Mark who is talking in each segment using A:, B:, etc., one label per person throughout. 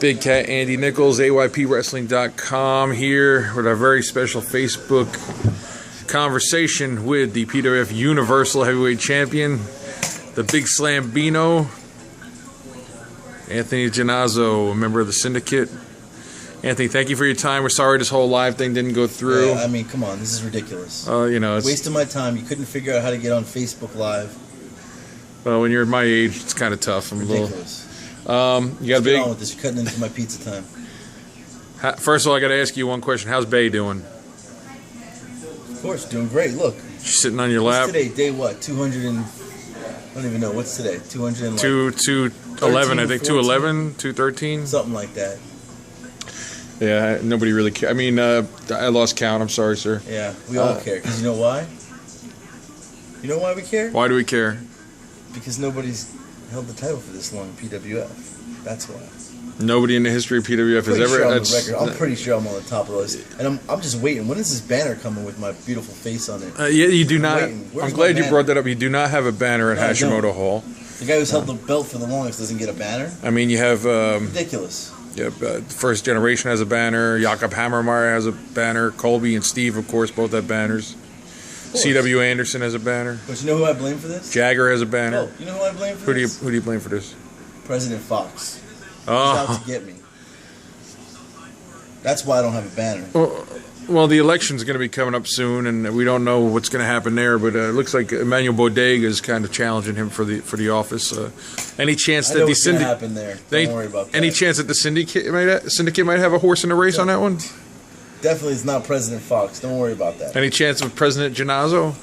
A: Big Cat Andy Nichols, AYPWrestling.com, here with our very special Facebook conversation with the PWF Universal Heavyweight Champion, the Big Slambino, Anthony Genazzo, a member of the Syndicate. Anthony, thank you for your time. We're sorry this whole live thing didn't go through.
B: Yeah, I mean, come on, this is ridiculous.
A: It's
B: wasting my time. You couldn't figure out how to get on Facebook Live.
A: Well, when you're my age, it's kind of tough.
B: Ridiculous.
A: You got
B: Get on with this. You're cutting into my pizza time.
A: First of all, I got to ask you one question. How's Bay doing?
B: Of course, doing great. Look,
A: she's sitting on your lap.
B: What's today? Day what? 200 and I don't even know what's today. 200
A: 211. I think 211, 213,
B: something like that.
A: Yeah, nobody really cares. I mean, I lost count. I'm sorry, sir.
B: Yeah, we all care. Because you know why? You know why we care?
A: Why do we care?
B: Because nobody's held the title for this long in PWF. That's why.
A: Nobody in the history of PWF has ever.
B: I'm pretty sure I'm on the top of the list, and I'm just waiting. When is this banner coming with my beautiful face on it?
A: Yeah, you do not. I'm glad you brought that up. You do not have a banner at Hashimoto Hall.
B: The guy who's held the belt for the longest doesn't get a banner.
A: I mean, you have
B: ridiculous.
A: Yeah, First Generation has a banner. Jakob Hammermeyer has a banner. Colby and Steve, of course, both have banners. C.W. Anderson has a banner.
B: But you know who I blame for this?
A: Jagger has a banner.
B: Oh, you know who I blame for this?
A: Who do you blame for this?
B: President Fox.
A: Oh.
B: He's out to get me. That's why I don't have a banner.
A: Well, the election's going to be coming up soon, and we don't know what's going to happen there. But it looks like Emmanuel Bodega is kind of challenging him for the office. Any chance that the syndicate
B: happen there? Don't worry about that.
A: Any chance that the syndicate might have a horse in the race on that one?
B: Definitely, it's not President Fox. Don't worry about that.
A: Any chance of President Genazzo?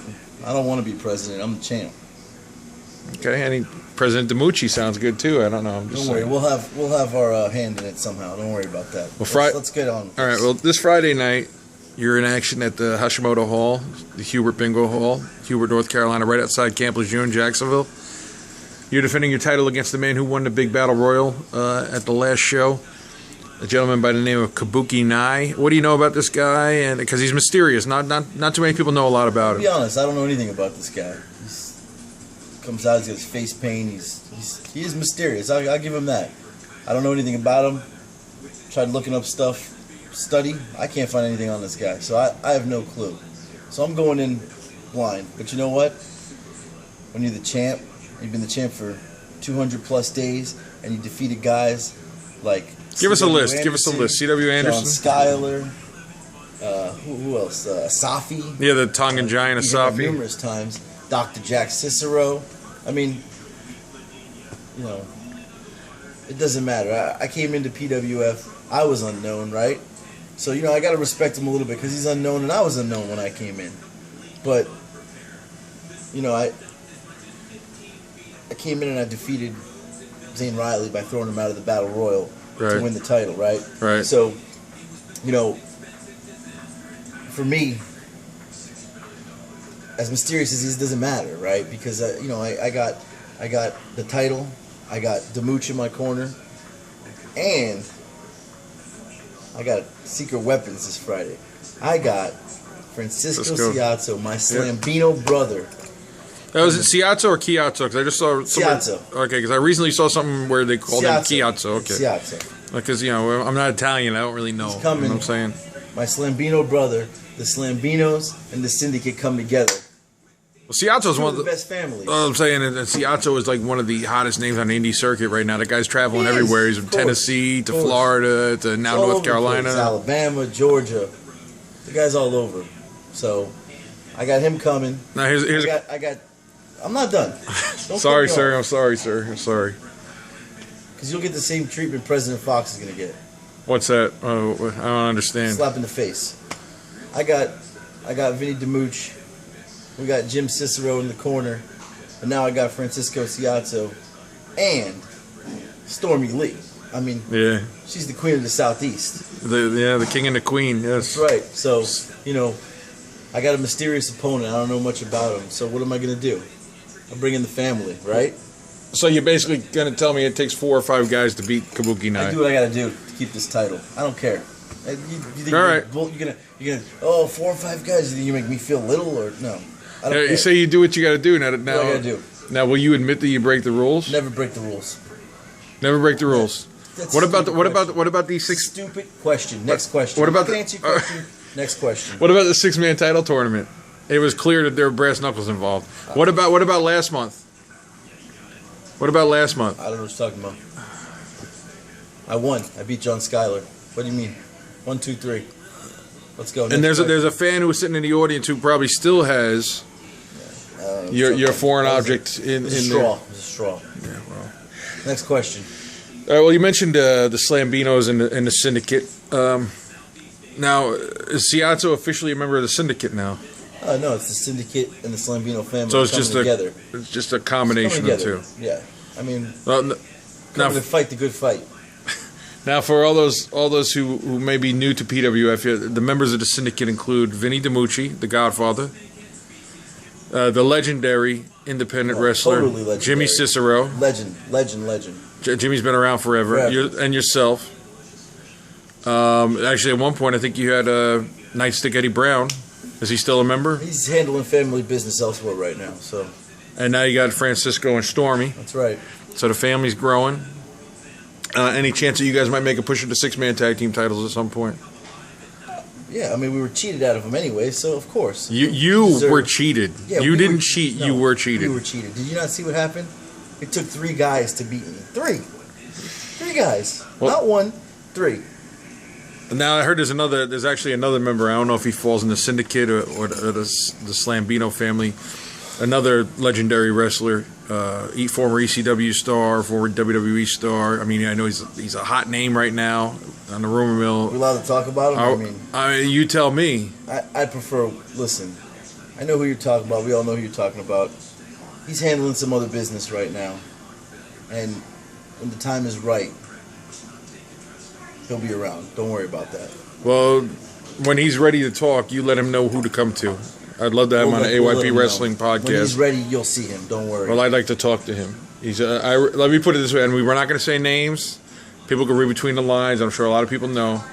B: I don't want to be president. I'm the champ.
A: Okay. President DiMucci sounds good too. I don't know.
B: Don't worry. We'll have our hand in it somehow. Don't worry about that.
A: Well,
B: let's get on.
A: All right. Well, this Friday night, you're in action at the Hashimoto Hall, the Hubert Bingo Hall, Hubert, North Carolina, right outside Camp Lejeune, Jacksonville. You're defending your title against the man who won the big battle royal at the last show, a gentleman by the name of Kabuki Nai. What do you know about this guy? And because he's mysterious, not too many people know a lot about him.
B: To be honest, I don't know anything about this guy. He comes out, he's got his face paint. He is mysterious. I'll give him that. I don't know anything about him. Tried looking up stuff. Study. I can't find anything on this guy, so I have no clue. So I'm going in blind. But you know what? When you're the champ, you've been the champ for 200 plus days, and you defeated guys like
A: Give us a list. C.W. Anderson,
B: John Skyler, who else? Asafi.
A: Yeah, the Tongan giant Asafi.
B: Numerous times. Dr. Jack Cicero. I mean, you know, it doesn't matter. I came into PWF. I was unknown, right? So, you know, I got to respect him a little bit because he's unknown and I was unknown when I came in. But, you know, I came in and I defeated Zane Riley by throwing him out of the Battle Royal to win the title, right?
A: Right.
B: So, you know, for me, as mysterious as he is, it doesn't matter, right? Because, you know, I got the title, I got DiMucci in my corner, and I got secret weapons this Friday. I got Francisco Ciazzo, my Slambino brother.
A: That was it Ciazzo or Chiazzo? Because I just saw
B: Ciazzo.
A: Okay, because I recently saw something where they called him Chiazzo. Okay.
B: Ciazzo.
A: Because, you know, I'm not Italian. I don't really know.
B: He's coming.
A: You know what I'm saying?
B: My Slambino brother, the Slambinos, and the Syndicate come together.
A: Well, Ciazzo's one of the
B: best families.
A: I'm saying that Ciazzo is like one of the hottest names on the indie circuit right now. The guy's traveling everywhere. He's from Tennessee to Florida to now North Carolina.
B: Alabama, Georgia. The guy's all over. So, I got him coming.
A: Now
B: I'm not done.
A: Sorry, sir. I'm sorry, sir. I'm sorry.
B: Because you'll get the same treatment President Fox is going to get.
A: What's that? Oh, I don't understand.
B: Slap in the face. I got Vinny DiMucci. We got Jim Cicero in the corner. And now I got Francisco Ciazzo and Stormy Lee. I mean,
A: yeah,
B: she's the queen of the Southeast.
A: The king and the queen, yes.
B: That's right. So, you know, I got a mysterious opponent. I don't know much about him. So what am I going to do? I'll bring in the family, right? So
A: you're basically going to tell me it takes 4 or 5 guys to beat Kabuki Nai.
B: I do what I got to do to keep this title. I don't care. You think
A: all right.
B: You're gonna 4 or 5 guys. You think you make me feel little or no? I don't care.
A: You say you do what you got to do. Now,
B: what I got to do.
A: Now, will you admit that you break the rules?
B: Never break the rules.
A: Never break the rules.
B: That's
A: What
B: a
A: about
B: stupid
A: what about these six?
B: Stupid question. Next question.
A: What about
B: I'm not gonna answer your question. Next question.
A: What about the 6-man title tournament? It was clear that there were brass knuckles involved. What about last month? What about last month?
B: I don't know what you're talking about. I won. I beat John Schuyler. What do you mean? 1, 2, 3. Let's go.
A: And there's a fan who was sitting in the audience who probably still has your foreign object in
B: there.
A: there.
B: Straw. It was a straw.
A: Yeah, well.
B: Next question.
A: All right, well, you mentioned the Slambinos and the syndicate. Now, is Siazzo officially a member of the syndicate now?
B: No, it's the syndicate and the Slambino family.
A: So it's
B: coming
A: just
B: together.
A: It's just a combination of the two.
B: Yeah, I mean,
A: Now,
B: coming to fight the good fight.
A: now, for all those who may be new to PWF, the members of the syndicate include Vinny DiMucci, the Godfather, the legendary independent wrestler
B: totally legendary.
A: Jimmy Cicero.
B: Legend.
A: Jimmy's been around forever. And yourself. Actually, at one point, I think you had Nightstick Eddie Brown. Is he still a member?
B: He's handling family business elsewhere right now. So.
A: And now you got Francisco and Stormy.
B: That's right.
A: So the family's growing. Any chance that you guys might make a push at the 6-man tag team titles at some point?
B: Yeah, I mean, we were cheated out of them anyway, so of course.
A: You were cheated.
B: Yeah,
A: you
B: we
A: didn't
B: were,
A: cheat.
B: No,
A: you were cheated.
B: We were cheated. Did you not see what happened? It took 3 guys to beat me. 3 guys.
A: Well,
B: not 1, 3.
A: Now I heard there's actually another member. I don't know if he falls in the syndicate or the Slambino family. Another legendary wrestler, former ECW star, former WWE star. I mean, I know he's a hot name right now on the rumor mill.
B: We're allowed to talk about him?
A: I mean, you tell me.
B: I prefer. Listen, I know who you're talking about. We all know who you're talking about. He's handling some other business right now, and when the time is right, he'll be around. Don't worry about that.
A: Well, when he's ready to talk, you let him know who to come to. I'd love to have him on an AYP Wrestling podcast.
B: When he's ready, you'll see him. Don't worry.
A: Well, I'd like to talk to him. Let me put it this way, and we're not going to say names. People can read between the lines. I'm sure a lot of people know.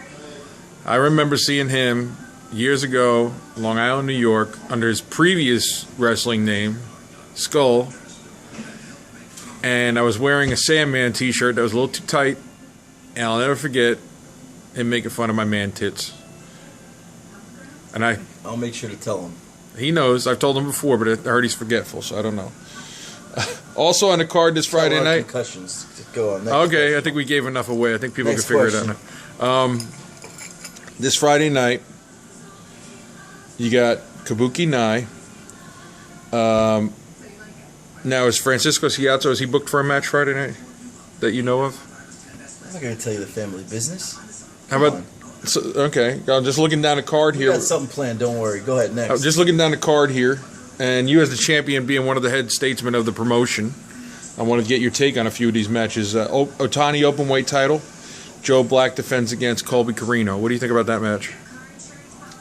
A: I remember seeing him years ago, Long Island, New York, under his previous wrestling name, Skull. And I was wearing a Sandman t-shirt that was a little too tight. And I'll never forget him making fun of my man tits. And
B: I'll make sure to tell him.
A: He knows. I've told him before, but I heard he's forgetful, so I don't know. Also on the card this Friday night.
B: Concussions. Go on.
A: Okay, I think we gave enough away. I think people can figure it out now. This Friday night, you got Kabuki Nai. Now, is Francisco Siazzo, is he booked for a match Friday night that you know of?
B: I'm not going to tell you the family business.
A: How about... So, okay, I'm just looking down the card here.
B: We got something planned. Don't worry. Go ahead. Next.
A: I'm just looking down the card here, and you as the champion, being one of the head statesmen of the promotion, I wanted to get your take on a few of these matches. Otani openweight title. Joe Black defends against Colby Carino. What do you think about that match?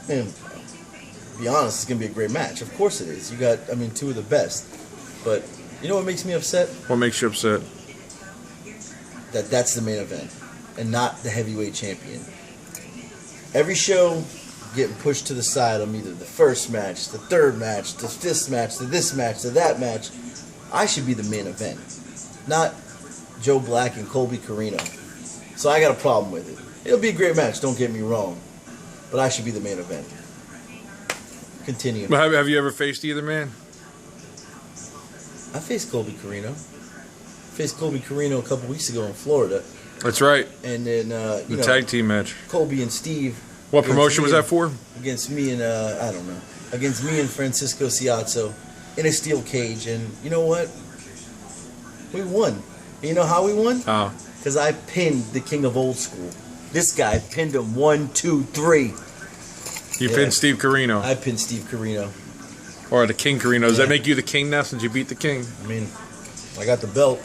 B: Man, to be honest, it's going to be a great match. Of course it is. You got, two of the best. But you know what makes me upset?
A: What makes you upset?
B: That's the main event, and not the heavyweight champion. Every show getting pushed to the side on either the first match, the third match, the fifth match, to this match, to that match. I should be the main event, not Joe Black and Colby Carino. So I got a problem with it. It'll be a great match, don't get me wrong, but I should be the main event. Continue.
A: Well, have you ever faced either man?
B: I faced Colby Carino. Faced Colby Carino a couple weeks ago in Florida.
A: That's right.
B: And then,
A: the tag team match.
B: Colby and Steve.
A: What promotion was that for?
B: Against me and, I don't know. Against me and Francisco Siazzo in a steel cage. And you know what? We won. You know how we won?
A: How?
B: Because I pinned the king of old school. This guy pinned him 1, 2, 3.
A: You pinned Steve Carino.
B: I pinned Steve Carino.
A: Or the King Carino. Does that make you the king now since you beat the king?
B: I got the belt.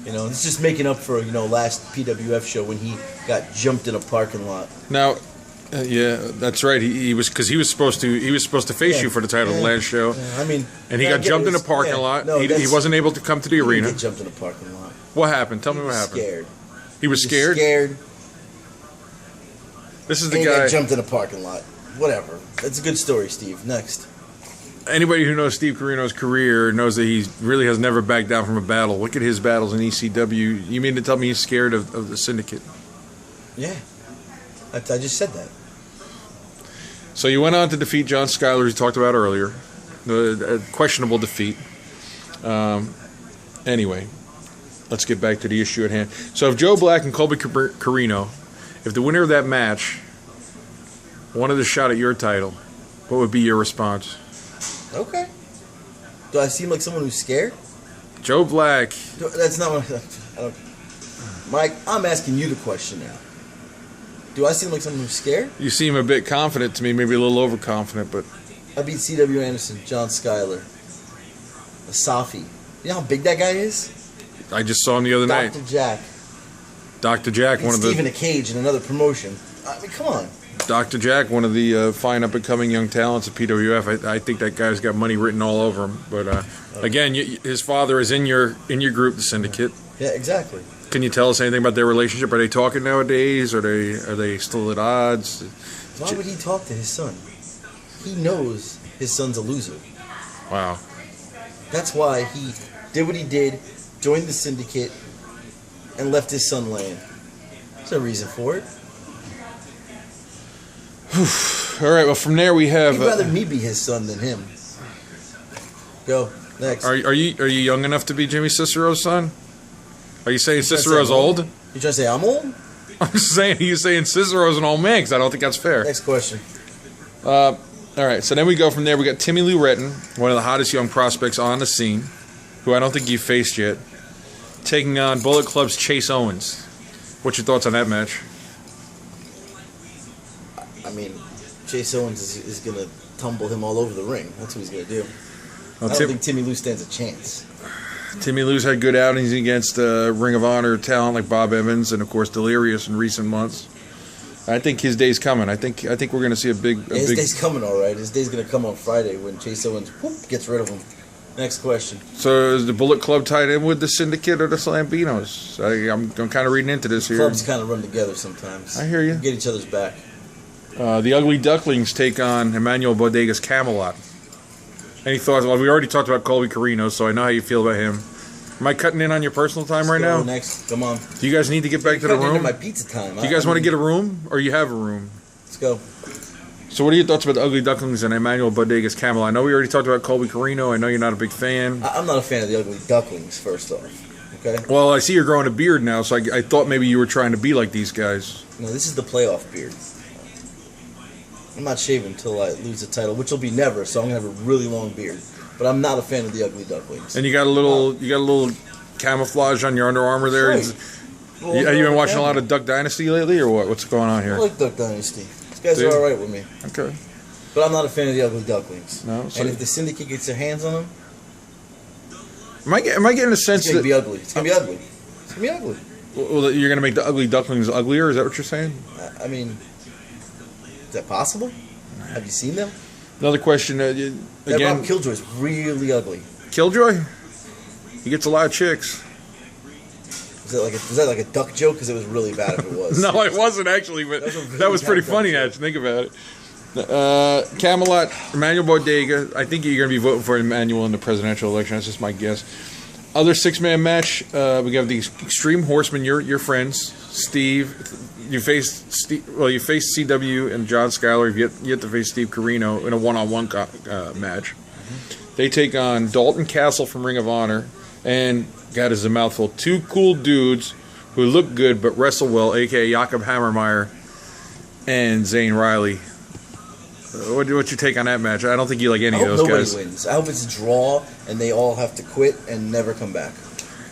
B: It's just making up for, last PWF show when he got jumped in a parking lot.
A: Now, yeah, that's right. He was supposed to face you for the title last show. And he got jumped in a parking lot. No, he wasn't able to come to the arena.
B: He got jumped in a parking lot.
A: What happened? Tell me what happened.
B: Scared.
A: He was scared?
B: Scared.
A: This is the
B: guy.
A: He
B: got jumped in a parking lot. Whatever. That's a good story, Steve. Next.
A: anybody who knows Steve Corino's career knows that he really has never backed down from a battle. Look at his battles in ECW. You mean to tell me he's scared of the Syndicate?
B: Yeah. I just said that.
A: So you went on to defeat John Skyler, as you talked about earlier. A questionable defeat. Anyway, let's get back to the issue at hand. So if Joe Black and Colby Corino, if the winner of that match wanted a shot at your title, what would be your response?
B: Okay. Do I seem like someone who's scared?
A: Joe Black.
B: That's not what I don't. Mike, I'm asking you the question now. Do I seem like someone who's scared?
A: You seem a bit confident to me, maybe a little overconfident, but...
B: I beat C.W. Anderson, John Skyler, Asafi. You know how big that guy is?
A: I just saw him the other night.
B: Dr. Jack.
A: Dr. Jack, one of the...
B: Stephen Cage in another promotion. I mean, come on.
A: Dr. Jack, one of the fine up-and-coming young talents at PWF. I think that guy's got money written all over him. But, again, his father is in your group, the Syndicate.
B: Yeah, exactly.
A: Can you tell us anything about their relationship? Are they talking nowadays? Are they still at odds?
B: Why would he talk to his son? He knows his son's a loser.
A: Wow.
B: That's why he did what he did, joined the Syndicate, and left his son laying. There's no reason for it.
A: All right, well, from there we have...
B: He'd rather me be his son than him. Go, next.
A: Are you young enough to be Jimmy Cicero's son? Are you saying Cicero's old?
B: You trying to say I'm old?
A: I'm saying, you're saying Cicero's an old man, because I don't think that's fair.
B: Next question.
A: All right, so then we go from there. We got Timmy Lou Retton, one of the hottest young prospects on the scene, who I don't think you faced yet, taking on Bullet Club's Chase Owens. What's your thoughts on that match?
B: I mean, Chase Owens is going to tumble him all over the ring. That's what he's going to do.
A: Well,
B: I don't think Timmy Lou stands a chance.
A: Timmy Lou's had good outings against Ring of Honor talent like Bob Evans and, of course, Delirious in recent months. I think his day's coming. I think we're going to see a big...
B: His day's coming, all right. His day's going to come on Friday when Chase Owens gets rid of him. Next question.
A: So is the Bullet Club tied in with the Syndicate or the Slambinos? I'm kind of reading into this here.
B: Clubs kind of run together sometimes.
A: I hear you.
B: Get each other's back.
A: The Ugly Ducklings take on Emmanuel Bodega's Camelot. Any thoughts? Well, we already talked about Colby Corino, so I know how you feel about him. Am I cutting in on your personal time right now?
B: Next, come on.
A: Do you guys need to get back to the room?
B: My pizza time.
A: Do you guys want to get a room, or you have a room?
B: Let's go.
A: So what are your thoughts about the Ugly Ducklings and Emmanuel Bodega's Camelot? I know we already talked about Colby Corino. I know you're not a big fan.
B: I'm not a fan of the Ugly Ducklings, first off. Okay?
A: Well, I see you're growing a beard now, so I thought maybe you were trying to be like these guys.
B: No, this is the playoff beard. I'm not shaving until I lose the title, which will be never, so I'm going to have a really long beard. But I'm not a fan of the Ugly Ducklings.
A: And you got a little camouflage on your Under Armour there.
B: Right.
A: Have you been watching a lot of Duck Dynasty lately, or what? What's going on here?
B: I like Duck Dynasty. These guys are all right with me.
A: Okay.
B: But I'm not a fan of the Ugly Ducklings.
A: No. So
B: and if the Syndicate gets their hands on them,
A: am I getting a sense
B: it's going to
A: that
B: be ugly. It's going to be ugly. It's going to be ugly.
A: well, you're going to make the Ugly Ducklings uglier? Is that what you're saying?
B: I mean, is that possible? Have you seen them?
A: Another question.
B: That
A: Again,
B: Rob Killjoy's really ugly.
A: Killjoy. He gets a lot of chicks.
B: Was that like a duck joke? Because it was really bad if it was.
A: No, it wasn't actually, but that was pretty funny. Now, think about it. Camelot, Emmanuel Bodega. I think you're going to be voting for Emmanuel in the presidential election. That's just my guess. Other six-man match. We have the Extreme Horsemen. Your friends, Steve. You faced CW and John Skyler. You've yet to face Steve Corino in a one-on-one match. They take on Dalton Castle from Ring of Honor and, God, is a mouthful, two cool dudes who look good but wrestle well, a.k.a. Jakob Hammermeyer and Zane Riley. What's your take on that match? I don't think you like any of those guys.
B: Nobody wins. I hope it's a draw and they all have to quit and never come back.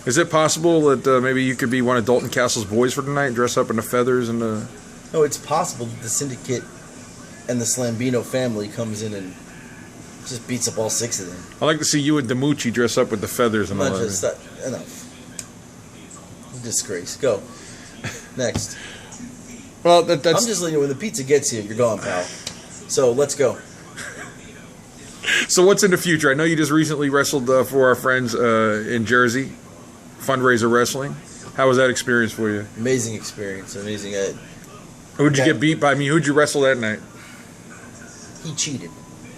A: Is it possible that maybe you could be one of Dalton Castle's boys for tonight, dress up in the feathers and the...
B: No, it's possible that the Syndicate and the Slambino family comes in and just beats up all six of them.
A: I'd like to see you and Demucci dress up with the feathers and all that.
B: Enough. Disgrace. Go. Next.
A: Well, that's...
B: I'm just letting you know, when the pizza gets here, you're gone, pal. So, let's go.
A: So what's in the future? I know you just recently wrestled for our friends in Jersey, Fundraiser Wrestling. How was that experience for you?
B: Amazing experience. Amazing.
A: Who'd you get beat by? Who'd you wrestle that night?
B: He cheated.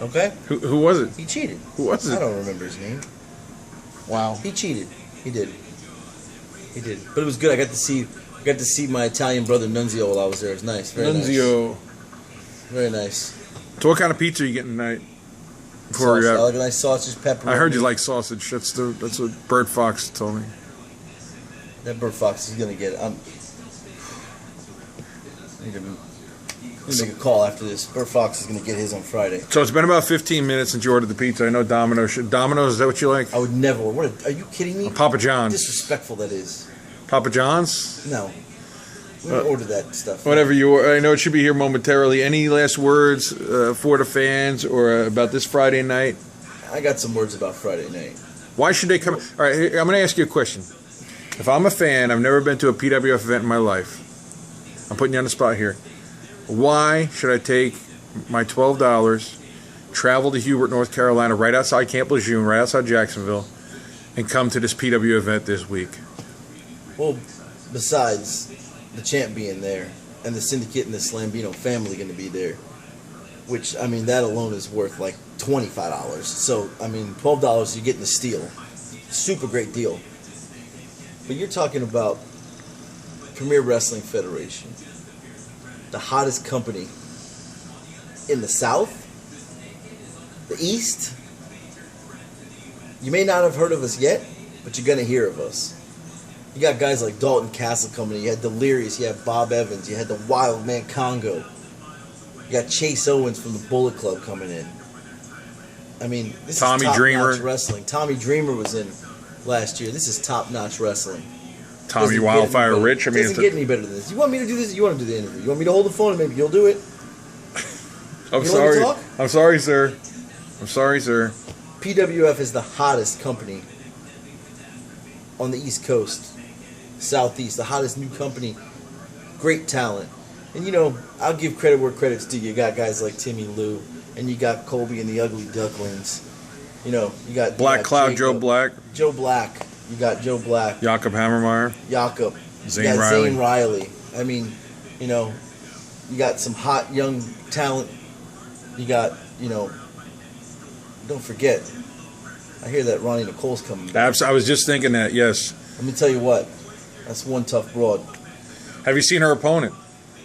B: Okay?
A: Who was it?
B: He cheated.
A: Who was
B: I
A: it?
B: don't remember his name.
A: Wow.
B: He cheated. He did. He did. But it was good. I got to see my Italian brother Nunzio while I was there. It was nice. Very
A: Nunzio.
B: nice. Very nice.
A: So what kind of pizza are you getting tonight? Before
B: Sauce.
A: we
B: I
A: wrap?
B: like a nice sausage, pepperoni.
A: I heard you like sausage. That's what Bird Fox told me.
B: That Bird Fox is gonna get it. I need to make a call after this. Bird Fox is gonna get his on Friday.
A: So it's been about 15 minutes since you ordered the pizza. I know Domino's. Domino's, is that what you like?
B: I would never. Are you kidding me?
A: Papa John's.
B: Disrespectful that is.
A: Papa John's?
B: No. We don't order that stuff.
A: Whatever you. I know it should be here momentarily. Any last words for the fans or about this Friday night?
B: I got some words about Friday night.
A: Why should they come? All right, I'm going to ask you a question. If I'm a fan, I've never been to a PWF event in my life. I'm putting you on the spot here. Why should I take my $12, travel to Hubert, North Carolina, right outside Camp Lejeune, right outside Jacksonville, and come to this PW event this week?
B: Well, besides the champ being there and the syndicate and the Slambino family going to be there, which, I mean, that alone is worth like $25. So, I mean, $12, you're getting a steal. Super great deal. But you're talking about Premier Wrestling Federation, the hottest company in the South, the East. You may not have heard of us yet, but you're going to hear of us. You got guys like Dalton Castle coming in. You had Delirious. You had Bob Evans. You had the Wild Man Congo. You got Chase Owens from the Bullet Club coming in. I mean, this
A: Tommy
B: is top-notch
A: Dreamer.
B: wrestling. Tommy Dreamer was in last year. This is top-notch wrestling.
A: Tommy
B: Doesn't
A: Wildfire
B: get any
A: Rich. I
B: better.
A: mean,
B: Doesn't get any better than this. You want me to do this? You want to do the interview? You want me to hold the phone and maybe you'll do it?
A: I'm
B: You want me to
A: sorry.
B: talk?
A: I'm sorry, sir. I'm sorry, sir.
B: PWF is the hottest company on the East Coast, Southeast, the hottest new company, great talent. And, you know, I'll give credit where credit's due. You got guys like Timmy Lou, and you got Colby and the Ugly Ducklings. You know, you got
A: Black Cloud,
B: Jacob,
A: Joe Black,
B: Joe Black. You got Joe Black,
A: Jakob Hammermeyer,
B: Jakob,
A: Zane
B: you got
A: Riley.
B: Zane Riley. I mean, you know, you got some hot young talent. You got, you know, don't forget, I hear that Ronnie Nicole's coming back.
A: I was just thinking that, yes.
B: Let me tell you what, that's one tough broad.
A: Have you seen her opponent?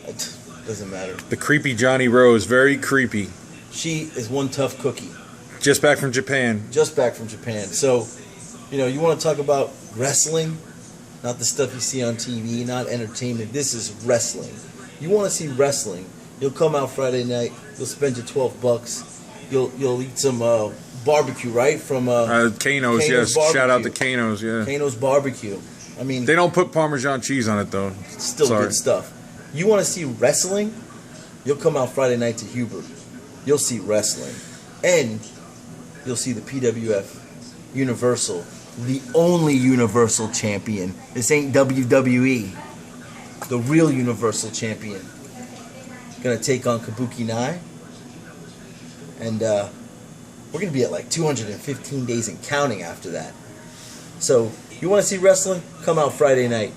B: It doesn't matter.
A: The creepy Johnny Rose, very creepy.
B: She is one tough cookie.
A: Just back from Japan.
B: Just back from Japan. So, you know, you want to talk about wrestling, not the stuff you see on TV, not entertainment. This is wrestling. You want to see wrestling, you'll come out Friday night, you'll spend your $12. You'll eat some barbecue, right? From
A: Kano's, yes.
B: Barbecue.
A: Shout out to Kano's, yeah.
B: Kano's Barbecue. I mean,
A: They don't put Parmesan cheese on it, though.
B: still
A: Sorry.
B: good stuff. You want to see wrestling? You'll come out Friday night to Hubert. You'll see wrestling. And you'll see the PWF Universal, the only Universal Champion. This ain't WWE. The real Universal Champion. Gonna take on Kabuki Nai. And we're gonna be at like 215 days and counting after that. So, you want to see wrestling? Come out Friday night.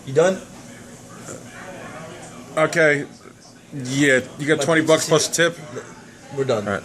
B: You done?
A: Okay. Yeah, you got $20 plus tip?
B: We're done.
A: All right.